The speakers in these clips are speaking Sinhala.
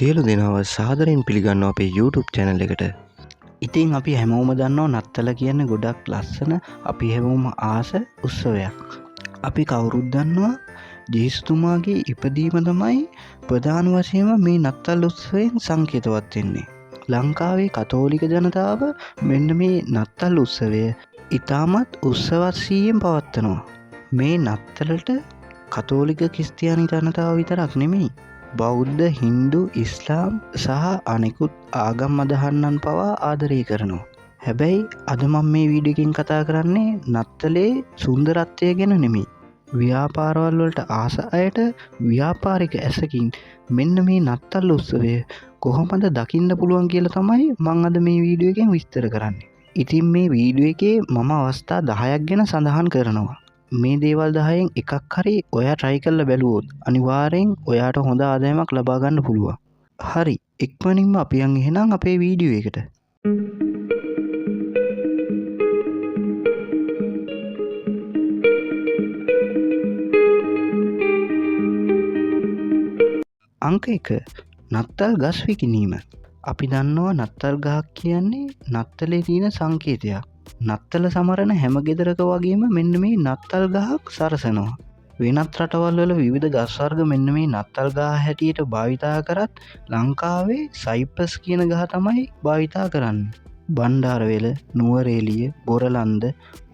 සියලු දෙනාව සාදරයෙන් පිළිගන්නවා අපේ YouTube channel එකට. ඉතින් අපි හැමෝම දන්නවා නත්තල කියන්නේ ගොඩක් ලස්සන අපි හැමෝම ආස උත්සවයක්. අපි කවුරුත් දන්නවා ජේසුතුමාගේ ඉපදීම තමයි ප්‍රධාන වශයෙන්ම මේ නත්තල් උත්සවයෙන් සංකේතවත් වෙන්නේ. ලංකාවේ කතෝලික ජනතාව මෙන්න මේ නත්තල් උත්සවය ඉතාමත් උත්සවස්සියෙන් පවත්වනවා. මේ නත්තලට කතෝලික ක්‍රිස්තියානි ජනතාව විතරක් නෙමෙයි, බෞද්ධ, හින්දු, ඉස්ලාම් සහ අනෙකුත් ආගම් අදහන්නන් පවා ආදරය කරනවා. හැබැයි අද මම මේ වීඩියෝ එකෙන් කතා කරන්නේ නත්තලේ සුන්දරත්වය ගැන නෙමෙයි. ව්‍යාපාරවල වලට ආස අයට ව්‍යාපාරික ඇසකින් මෙන්න මේ නත්තල් උත්සවය කොහොමද දකින්න පුළුවන් කියලා තමයි මම අද මේ වීඩියෝ එකෙන් විස්තර කරන්නේ. ඉතින් මේ වීඩියෝ එකේ මම අවස්ථා 10ක් ගැන සඳහන් කරනවා. මේ දේවල් 10න් එකක් හරි ඔයා try කරලා බැලුවොත් අනිවාර්යෙන් ඔයාට හොඳ ආදායමක් ලබා ගන්න පුළුවන්. හරි, ඉක්මනින්ම අපි යන් එහෙනම් අපේ වීඩියෝ එකට. අංක 1. නත්තල් ගස් විකිණීම. අපි දන්නවා නත්තල් ගහක් කියන්නේ නත්තලේ තියෙන සංකේතයක්. නත්තල සමරන හැම ගෙදරක වගේම මෙන්න මේ නත්තල් ගහක් සරසනවා. වෙනත් රටවල් වල විවිධ ගස් වර්ග මෙන්න මේ නත්තල් ගහ හැටියට භාවිතා කරත් ලංකාවේ සයිප්‍රස් කියන ගහ තමයි භාවිතා කරන්නේ. බණ්ඩාරවෙල, නුවරඑළිය, බොරලන්ද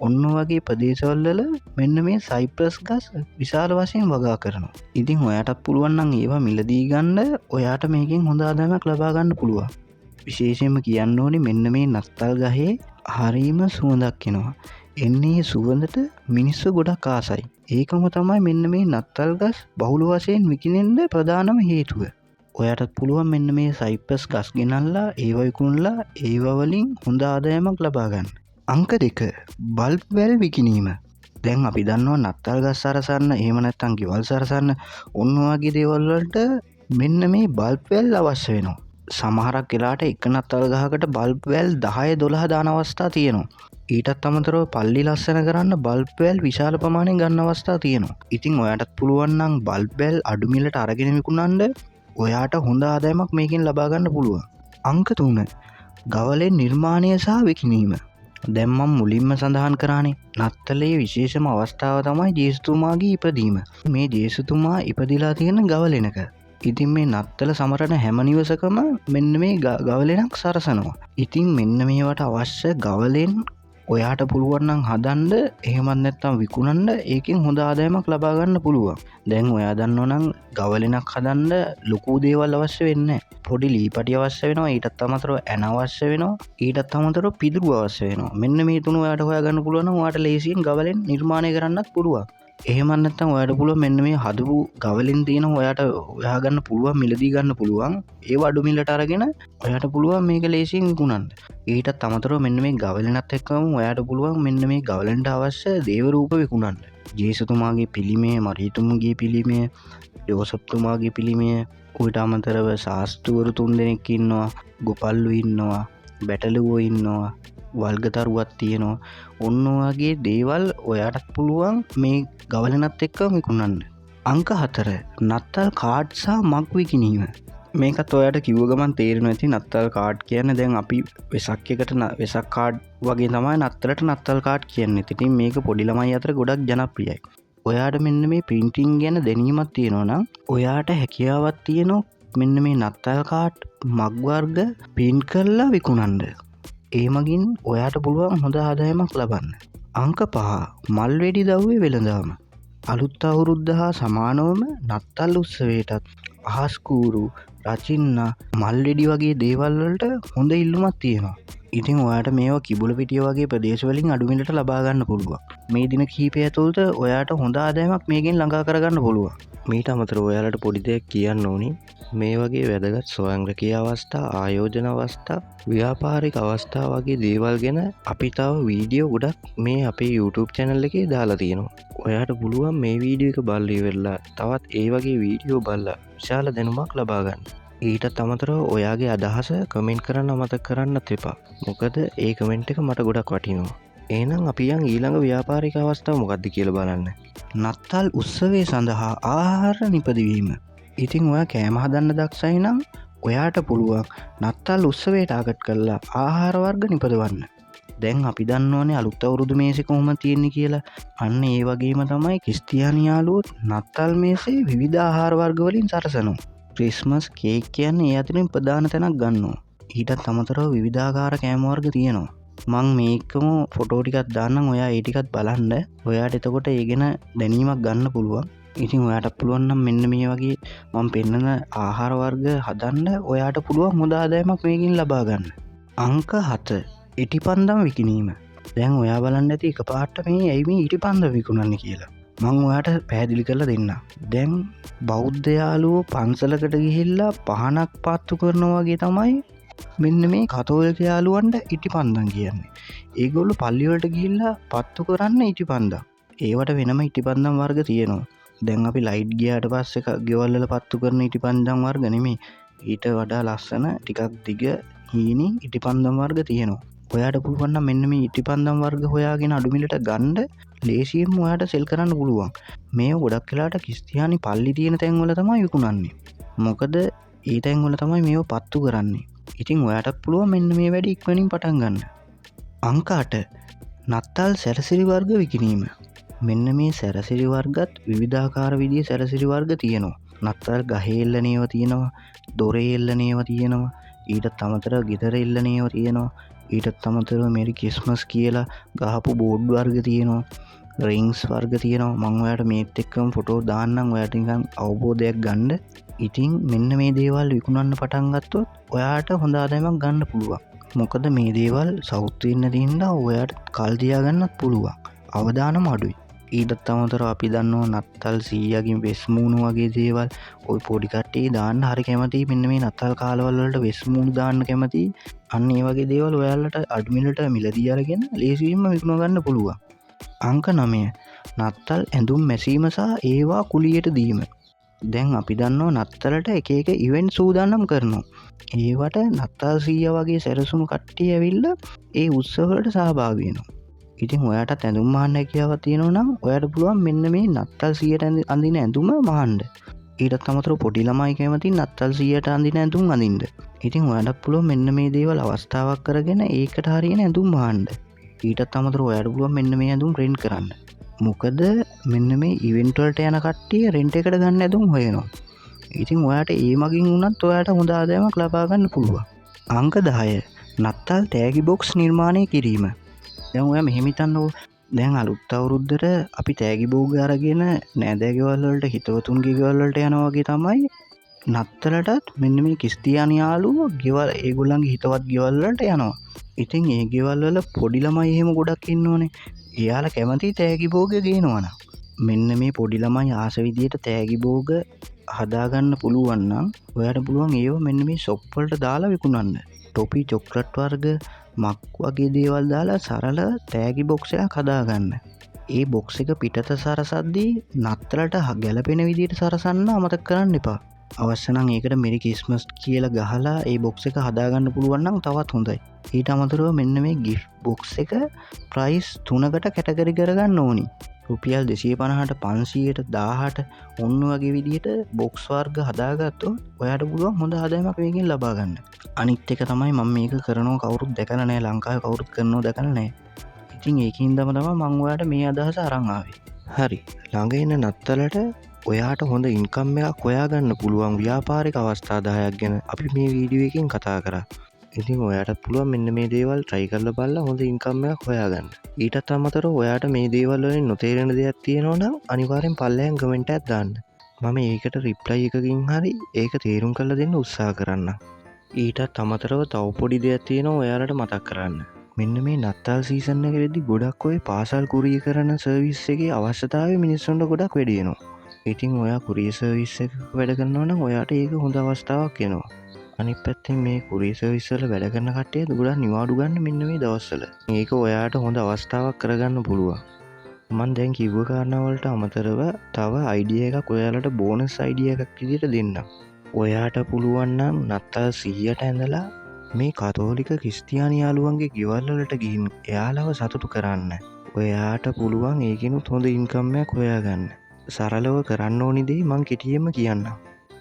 ඔන්න වගේ ප්‍රදේශවල වල මෙන්න මේ සයිප්‍රස් ගස් විශාල වශයෙන් වගා කරනවා. ඉතින් ඔයාටත් පුළුවන් නම් ඒවා මිලදී ගන්න, ඔයාට මේකෙන් හොඳ ආදායමක් ලබා ගන්න පුළුවන්. විශේෂයෙන්ම කියන්න ඕනේ මෙන්න මේ නත්තල් ගහේ හරීම සුවඳක් එනවා. එන්නේ සුවඳට මිනිස්සු ගොඩක් ආසයි. ඒකම තමයි මෙන්න මේ නත්තල් ගස් බහුල වශයෙන් විකිණෙන්න ප්‍රධානම හේතුව. ඔයාටත් පුළුවන් මෙන්න මේ සයිප්‍රස් ගස් ගෙනල්ලා ඒවා විකුණලා ඒවා වලින් හොඳ ආදායමක් ලබා ගන්න. අංක 2. බල්බ් වැල් විකිණීම. දැන් අපි දන්නවා නත්තල් ගස් සරසන්න, එහෙම නැත්නම් ගෙවල් සරසන්න ඔන්න වගේ දේවල් වලට මෙන්න මේ බල්බ් වැල් අවශ්‍ය වෙනවා. සමහරක් වෙලාට එක නත්තල් ගහකට බල්බ් වැල් 10-12 දාන අවස්ථා තියෙනවා. ඊටත් අමතරව පල්ලි ලස්සන කරන්න බල්බ් වැල් විශාල ප්‍රමාණයෙන් ගන්න අවස්ථා තියෙනවා. ඉතින් ඔයාටත් පුළුවන් නම් බල්බ් වැල් අඩු මිලට අරගෙන විකුණන්න ඔයාට හොඳ ආදායමක් මේකෙන් ලබා ගන්න පුළුවන්. අංක 3. ගවලෙන් නිර්මාණය සහ විකිණීම. දැන් මම මුලින්ම සඳහන් කරානේ නත්තලේ විශේෂම අවස්ථාව තමයි ජේසුතුමාගේ ඉපදීම. මේ ජේසුතුමා ඉපදිලා තියෙන ගවලෙනක. ඉතින් මේ නත්තල සමරන හැම නිවසකම මෙන්න මේ ගවලෙනක් සරසනවා. ඉතින් මෙන්න මේවට අවශ්‍ය ගවලෙන් ඔයාට පුළුවන් නම් හදන්න, එහෙමත් නැත්නම් විකුණන්න, ඒකෙන් හොඳ ආදායමක් ලබා ගන්න පුළුවන්. දැන් ඔයා දන්නෝ නම් ගවලෙනක් හදන්න ලොකු දේවල් අවශ්‍ය වෙන්නේ නැහැ. පොඩි ලීපටි අවශ්‍ය වෙනවා, ඊටත් අමතරව ඇන අවශ්‍ය වෙනවා, ඊටත් අමතරව පිදුරු අවශ්‍ය වෙනවා. මෙන්න මේ තුන ඔයාට හොයාගන්න පුළුවන් නම් ඔයාට ලේසියෙන් ගවලෙන් නිර්මාණය කරන්නත් පුළුවන්. එහෙමත් නැත්නම් ඔයාට පුළුවන් මෙන්න මේ හදපු ගවලෙන් තියෙන ඔයාට හොයාගන්න පුළුවන්, මිලදී ගන්න පුළුවන්. ඒව අඩු මිලට අරගෙන ඔයාට පුළුවන් මේක ලේසියෙන් විකුණන්න. ඊටත් අමතරව මෙන්න මේ ගවලෙනත් එක්කම ඔයාට පුළුවන් මෙන්න මේ ගවලෙන්ට අවශ්‍ය දේව රූප විකුණන්න. ජේසුතුමාගේ පිළිමය, මරියතුමාගේ පිළිමය, යෝසප්තුමාගේ පිළිමය, ඊට අමතරව ශාස්ත්‍රවරු 3 දෙනෙක් ඉන්නවා, ගොපල්ලු ඉන්නවා, බැටළුවෝ ඉන්නවා, වල්ගතරුවක් තියෙනවා. ඔන්න වගේ දේවල් ඔයාටත් පුළුවන් මේ ගවලෙනත් එක්ක විකුණන්න. අංක 4. නත්තල් කාඩ් සහ මග් විකිණීම. මේකත් ඔයාට කිව්ව ගමන් තේරෙනවා ඇති නත්තල් කාඩ් කියන්නේ දැන් අපි වෙසක් එකට වෙසක් කාඩ් වගේ තමයි නත්තලට නත්තල් කාඩ් කියන්නේ. ඉතින් මේක පොඩි ළමයි අතර ගොඩක් ජනප්‍රියයි. ඔයාට මෙන්න මේ ප්‍රින්ටිං ගැන දැනීමක් තියෙනවා නම් ඔයාට හැකියාවක් තියෙනවා මෙන්න මේ නත්තල් කාඩ් මග් වර්ග ප්‍රින්ට් කරලා විකුණන්න. ඒ මගින් ඔයාට පුළුවන් හොඳ ආදායමක් ලබන්න. අංක 5. මල් වෙඩි දව්වේ වෙළඳාම. අලුත් අවුරුද්ද හා සමානවම නත්තල් උත්සවයටත් අහස් කූරු, රචින්න, මල් වෙඩි වගේ දේවල් වලට හොඳ ඉල්ලුමක් තියෙනවා. ඉතින් ඔයාට මේවා කිඹුල පිටිය වගේ ප්‍රදේශවලින් අඩු මිලට ලබා ගන්න පුළුවන්. මේ දින කිහිපය ඇතුළත ඔයාට හොඳ ආදායමක් මේකෙන් ළඟා කරගන්න පුළුවන්. මීට අමතරව ඔයාලට පොඩි දෙයක් කියන්න ඕනි. මේ වගේ වැදගත් ස්වයංක්‍රීය අවස්ථා, ආයෝජන අවස්ථා, ව්‍යාපාරික අවස්ථා වගේ දේවල් ගැන අපි තව වීඩියෝ ගොඩක් මේ අපේ YouTube channel එකේ දාලා තියෙනවා. ඔයාට පුළුවන් මේ වීඩියෝ එක බලලා ඉවරලා තවත් ඒ වගේ වීඩියෝ බලලා විශාල දැනුමක් ලබා ගන්න. ඊටත් අමතරව ඔයාගේ අදහස කමෙන්ට් කරන්න අමතක කරන්නත් එපා. මොකද ඒ කමෙන්ට් එක මට ගොඩක් වටිනවා. එහෙනම් අපි යන් ඊළඟ ව්‍යාපාරික අවස්ථාව මොකක්ද කියලා බලන්න. නත්තල් උත්සවය සඳහා ආහාර නිපදවීම. ඉතින් ඔයා කෑම හදන්න දක්ෂයි නම් ඔයාට පුළුවන් නත්තල් උත්සවයට ටාගට් කරලා ආහාර වර්ග නිපදවන්න. දැන් අපි දන්නවනේ අලුත් අවුරුදු මේසෙ කොහොම තියෙන්නේ කියලා. අන්න ඒ වගේම තමයි ක්‍රිස්තියානි යාළුවොත් නත්තල් මේසේ විවිධ ආහාර වර්ග වලින් සරසනවා. ක්‍රිස්මස් කේක් කියන්නේ ඒ අතරින් ප්‍රධාන තැනක් ගන්නවා. ඊටත් අමතරව විවිධාකාර කෑම වර්ග තියෙනවා. මං මේකම ෆොටෝ ටිකක් දාන්නම්, ඔයා ඒ ටිකත් බලන්න. ඔයාට එතකොට ඒ ගැන දැනීමක් ගන්න පුළුවන්. ඉතින් ඔයාට පුළුවන් නම් මෙන්න මේ වගේ මම පෙන්නන ආහාර වර්ග හදන්න ඔයාට පුළුවන් හොඳ ආදායමක් මේකින් ලබා ගන්න. අංක 7 ඉටිපන්දම් විකිණීම. දැන් ඔයා බලන්න ඇති එකපාරට මේ ඇයි මේ ඉටිපන්දම් විකුණන්නේ කියලා. මං ඔයාට පැහැදිලි කරලා දෙන්නම්. දැන් බෞද්ධ යාළුවෝ පන්සලකට ගිහිල්ලා පහනක් පාත්තු කරනවා වගේ තමයි මෙන්න මේ කතෝලික යාළුවන්ට ඉටිපන්දම් කියන්නේ. ඒගොල්ලෝ පල්ලි වලට ගිහිල්ලා පත්තු කරන්න ඉටිපන්දම්. ඒවට වෙනම ඉටිපන්දම් වර්ග තියෙනවා. දැන් අපි ලයිට් ගියාට පස්සේ ගෙවල් වල පත්තු කරන ඉටිපන්දම් වර්ග නෙමෙයි. ඊට වඩා ලස්සන ටිකක් දිග හීනි ඉටිපන්දම් වර්ග තියෙනවා. ඔයාට පුළුවන් නම් මෙන්න මේ ඉටිපන්දම් වර්ග හොයාගෙන අඩු මිලට ගන්න ලේසියෙන්ම ඔයාට සෙල් කරන්න පුළුවන්. මේ ගොඩක් වෙලාට ක්‍රිස්තියානි පල්ලි තියෙන තැන්වල තමයි විකුණන්නේ. මොකද ඒ තැන්වල තමයි මේව පත්තු කරන්නේ. ඉතින් ඔයාටත් පුළුවන් මෙන්න මේ වැඩ ඉක්මනින් පටන් ගන්න. අංක 8 නත්තල් සැරසිලි වර්ග විකිණීම. මෙන්න මේ සැරසිලි වර්ගත් විවිධාකාර විදිහේ සැරසිලි වර්ග තියෙනවා. නත්තල් ගහේ එල්ලනේව තියෙනවා, දොරේ එල්ලනේව තියෙනවා, ඊටත් අමතරව ගෙදර එල්ලනේව තියෙනවා, ඊටත් අමතරව මෙරි ක්‍රිස්මස් කියලා ගහපු බෝඩ් වර්ග තියෙනවා, රින්ග්ස් වර්ග තියෙනවා. මම ඔයාලට මේත් එක්කම ෆොටෝ දාන්නම් ඔයාලට නිකන් අවබෝධයක් ගන්න. ඉතින් මෙන්න මේ දේවල් විකුණන්න පටන් ගත්තොත් ඔයාට හොඳ ආදායමක් ගන්න පුළුවන්. මොකද මේ දේවල් සවුත් වෙන්න දින්දා ඔයාට කල් තියාගන්නත් පුළුවන්. අවදානම අඩුයි. ඊටත් අමතරව අපි දන්නවා නත්තල් 100කින් වෙස් මූණු වගේ දේවල් ඔය පොඩි කට්ටිය දාන්න හරි කැමතියි. මෙන්න මේ නත්තල් කාලවල වලට වෙස් මූණු දාන්න කැමතියි. අන්න ඒ වගේ දේවල් ඔයාලට අඩු මිලට මිලදී අරගෙන ලේසියෙන්ම විකුණ ගන්න පුළුවන්. අංක 9 නත්තල් ඇඳුම් මැසීම සහ ඒවා කුලියට දීම. දැන් අපි දන්නවා නත්තලට එක එක ඉවෙන්ට් සූදානම් කරනවා. ඒවට නත්තල් 100 වගේ සැරසුණු කට්ටිය ඇවිල්ලා ඒ උත්සවවලට සහභාගී වෙනවා. ඉතින් ඔයාට ඇඳුම් මහන්න හැකියාවක් තියෙනවා නම් ඔයාට පුළුවන් මෙන්න මේ නත්තල් 100ට අඳින ඇඳුම මහන්න. ඊටත් අමතරව පොඩි ළමයි කැමති නත්තල් 100ට අඳින ඇඳුම් අඳින්න. ඉතින් ඔයාට පුළුවන් මෙන්න මේ දේවල් අවස්ථාවක් කරගෙන ඒකට හරියන ඇඳුම් මහන්න. ඊටත් අමතරව ඔයාට පුළුවන් මෙන්න මේ ඇඳුම් රෙන්ට් කරන්න. මොකද මෙන්න මේ ඉවෙන්ට් වලට යන කට්ටිය රෙන්ට් එකට ගන්න ඇඳුම් හොයනවා. ඉතින් ඔයාට ඒ මගින් වුණත් ඔයාට හොඳ ආදායමක් ලබා ගන්න පුළුවන්. අංක 10 නත්තල් තෑගි බොක්ස් නිර්මාණය කිරීම. දැන් ඔයා මෙහෙම හිතන්නකෝ. දැන් අලුත් අවුරුද්දට අපි තෑගි බෝග අරගෙන නෑදෑ ගෙවල් වලට හිතවතුන්ගේ ගෙවල් වලට යනවා වගේ තමයි නත්තලටත් මෙන්න මේ ක්‍රිස්තියානි යාළුවෝ ගෙවල් ඒගොල්ලන්ගේ හිතවත් ගෙවල් වලට යනවා. ඉතින් ඒ ගෙවල් වල පොඩි ළමයි එහෙම ගොඩක් ඉන්නෝනේ. එයාලා කැමති තෑගි බෝග ගේනවනම් මෙන්න මේ පොඩි ළමයි ආස විදියට තෑගි බෝග හදාගන්න පුළුවන් නම් ඔයාට පුළුවන් ඒව මෙන්න මේ ෂොප් වලට දාලා විකුණන්න. ටොපි චොක්ලට් වර්ග මක් වගේ දේවල් දාලා සරල තෑගි බොක්ස් එකක් හදාගන්න. ඒ බොක්ස් එක පිටත සරසද්දී නත්තලට ගැලපෙන විදිහට සරසන්න අමතක කරන්න එපා. අවශ්‍ය නම් ඒකට මෙරි ක්‍රිස්මස් කියලා ගහලා ඒ බොක්ස් එක හදාගන්න පුළුවන් නම් තවත් හොඳයි. ඊට අමතරව මෙන්න මේ ගිෆ්ට් බොක්ස් එක ප්‍රයිස් 3කට කැටගරි කරගන්න ඕනි. රුපියල් 250ට 500ට 1000ට ඔන්න වගේ විදිහට බොක්ස් වර්ග හදාගත්තොත් ඔයාට පුළුවන් හොඳ ආදායමක් මේකෙන් ලබා ගන්න. අනිත් එක තමයි මම මේක කරනවා කවුරුත් දැකලා නැහැ, ලංකාවේ කවුරුත් කරනව දැකලා නැහැ. ඉතින් ඒකින්දම තමයි මම ඔයාට මේ අදහස අරන් ආවේ. හරි, ළඟ ඉන්න නත්තලට ඔයාට හොඳ ඉන්කම් එකක් හොයාගන්න පුළුවන් ව්‍යාපාරික අවස්ථා 10ක් ගැන අපි මේ වීඩියෝ එකෙන් කතා කරා. ඉතින් ඔයාටත් පුළුවන් මෙන්න මේ දේවල් try කරලා බලලා හොඳ ඉන්කම් එකක් හොයාගන්න. ඊටත් අමතරව ඔයාට මේ දේවල් වලින් නොතේරෙන දෙයක් තියෙනවා නම් අනිවාර්යෙන් පල්ලෙහාන් කමෙන්ට් එකක් දාන්න. මම ඒකට රිප්ලයි එකකින් හරි ඒක තේරුම් කරලා දෙන්න උත්සාහ කරන්නම්. ඊටත් අමතරව තව පොඩි දෙයක් තියෙනවා ඔයාලට මතක් කරන්න. මෙන්න මේ නත්තල් සීසන් එක වෙද්දි ගොඩක් ඔය පාසල් කුරිය කරන සර්විස් එකේ අවශ්‍යතාවය මිනිස්සුන්ට ගොඩක් වැඩි වෙනවා. ඉතින් ඔයා කුරිය සර්විස් එක වැඩ කරනවා නම් ඔයාට ඒක හොඳ අවස්ථාවක් වෙනවා. අනිත් පැත්තෙන් මේ කුරිය සර්විස් වල වැඩ කරන කට්ටිය ගොඩක් නිවාඩු ගන්න මෙන්න මේ දවස්වල. මේක ඔයාට හොඳ අවස්ථාවක් කරගන්න පුළුවන්. මම දැන් කිව්ව කාරණා වලට අමතරව තව අයිඩියා එකක් ඔයාලට බෝනස් අයිඩියා එකක් විදිහට දෙන්නම්. ඔයාට පුළුවන් නම් නත්තල් 100ට ඇඳලා මේ කතෝලික ක්‍රිස්තියානි යාළුවන්ගේ ගෙවල් වලට ගිහින් එයාලව සතුටු කරන්න. ඔයාට පුළුවන් ඒකිනුත් හොඳ ඉන්කම් එකක් හොයාගන්න. සරලව කරන්න ඕනි දේ මං කෙටියෙන්ම කියන්නම්.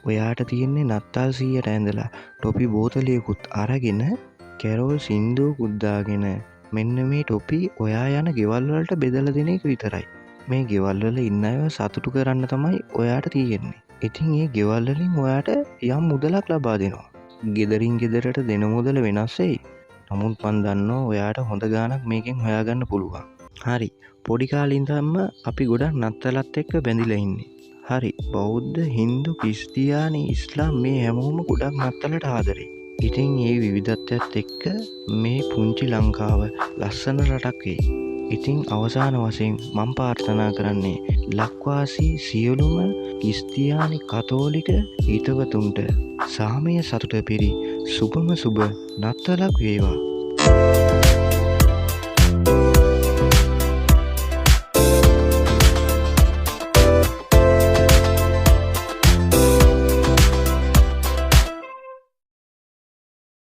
ඔයාට තියෙන්නේ නත්තල් 100ට ඇඳලා ටොපි බෝතලයකුත් අරගෙන කැරෝල් සින්දුවකුත් දාගෙන මෙන්න මේ ටොපි ඔයා යන ගෙවල් වලට බෙදලා දෙන එක විතරයි. මේ ගෙවල් වල ඉන්න අයව සතුටු කරන්න තමයි ඔයාට තියෙන්නේ. ඉතින් මේ ගෙවල් වලින් ඔයාට යම් මුදලක් ලබා දෙනවා. ගෙදරින් ගෙදරට දෙන මුදල වෙනස් වෙයි. නමුත් මන් දන්නවා ඔයාට හොඳ ගාණක් මේකෙන් හොයාගන්න පුළුවන්. හරි. පොඩි කාලේ ඉඳන්ම අපි ගොඩක් නත්තලත් එක්ක බැඳිලා ඉන්නේ. හරි. බෞද්ධ, හින්දු, ක්‍රිස්තියානි, ඉස්ලාම් මේ හැමෝම ගොඩක් නත්තලට ආදරේ. ඉතින් මේ විවිධත්වයත් එක්ක මේ පුංචි ලංකාව ලස්සන රටක් වෙයි. ඉතින් අවසාන වශයෙන් මම ප්‍රාර්ථනා කරන්නේ ලක්වාසී සියලුම ක්‍රිස්තියානි කතෝලික හිතවතුන්ට සාමය සතුට පිරි සුබම සුබ නත්තලක් වේවා.